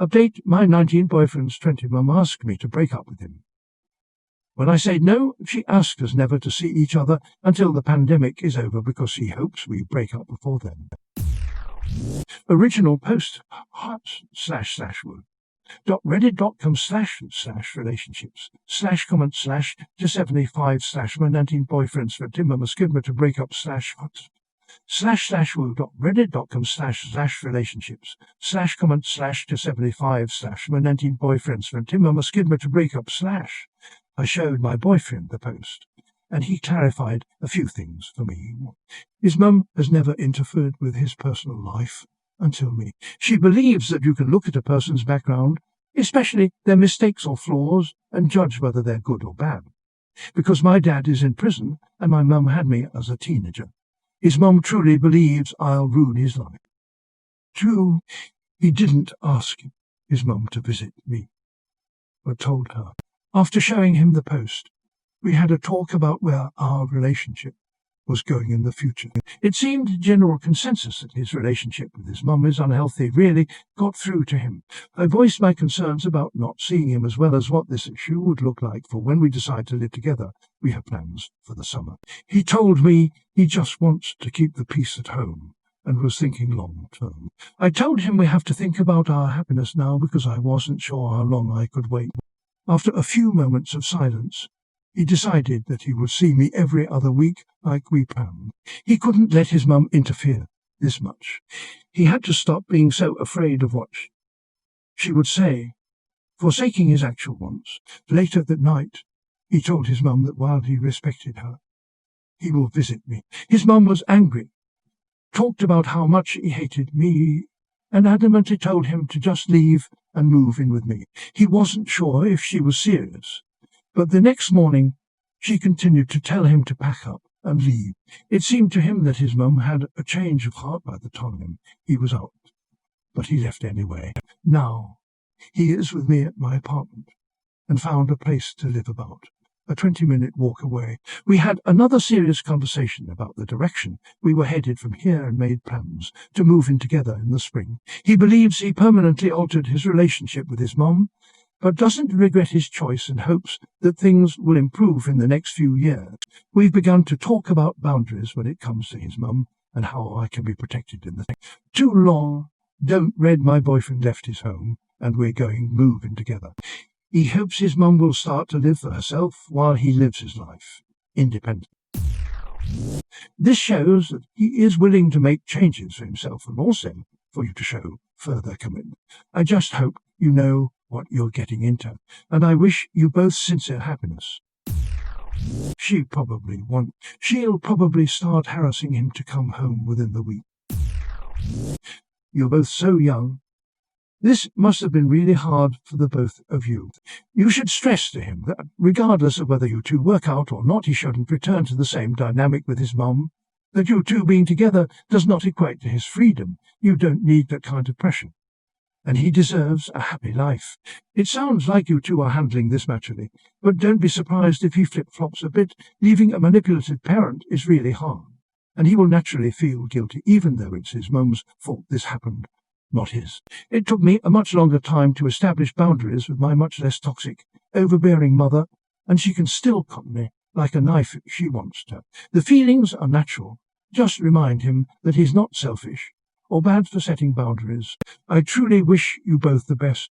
Update: my 19 boyfriend's 20 mum asked me to break up with him. When I said no, she asked us never to see each other until the pandemic is over because she hopes we break up before then. Original post heart//wood.reddit.com/relationships/comment/to75/ my 19 boyfriends for Timber must give me to break up //wood.reddit.com/relationships/comment/to75/ my 19 boyfriends for Timber must give me to break up/ I showed my boyfriend the post, and he clarified a few things for me. His mum has never interfered with his personal life until me. She believes that you can look at a person's background, especially their mistakes or flaws, and judge whether they're good or bad. Because my dad is in prison and my mum had me as a teenager, his mum truly believes I'll ruin his life. True, he didn't ask his mum to visit me, but told her. After showing him the post, we had a talk about where our relationship was going in the future. It seemed general consensus that his relationship with his mum is unhealthy really got through to him. I voiced my concerns about not seeing him as well as what this issue would look like for when we decide to live together. We have plans for the summer. He told me he just wants to keep the peace at home and was thinking long term. I told him we have to think about our happiness now because I wasn't sure how long I could wait. After a few moments of silence, he decided that he would see me every other week like we planned. He couldn't let his mum interfere this much. He had to stop being so afraid of what she would say, forsaking his actual wants. Later that night, he told his mum that while he respected her, he will visit me. His mum was angry, talked about how much he hated me, and adamantly told him to just leave and move in with me. He wasn't sure if she was serious, but the next morning she continued to tell him to pack up and leave. It seemed to him that his mum had a change of heart by the time he was out, but he left anyway. Now he is with me at my apartment and found a place to live about a 20-minute walk away. We had another serious conversation about the direction we were headed from here and made plans to move in together in the spring. He believes he permanently altered his relationship with his mum, but doesn't regret his choice and hopes that things will improve in the next few years. We've begun to talk about boundaries when it comes to his mum and how I can be protected in the too long. Don't read my boyfriend left his home and we're going moving together. He hopes his mum will start to live for herself while he lives his life independently. This shows that he is willing to make changes for himself and also for you to show further commitment. I just hope you know what you're getting into, and I wish you both sincere happiness. She'll probably start harassing him to come home within the week. You're both so young. This must have been really hard for the both of you. You should stress to him that regardless of whether you two work out or not, he shouldn't return to the same dynamic with his mum. That you two being together does not equate to his freedom. You don't need that kind of pressure. And he deserves a happy life. It sounds like you two are handling this maturely, but don't be surprised if he flip-flops a bit. Leaving a manipulative parent is really hard, and he will naturally feel guilty even though it's his mum's fault this happened, not his. It took me a much longer time to establish boundaries with my much less toxic, overbearing mother, and she can still cut me like a knife if she wants to. The feelings are natural. Just remind him that he's not selfish or bad for setting boundaries. I truly wish you both the best.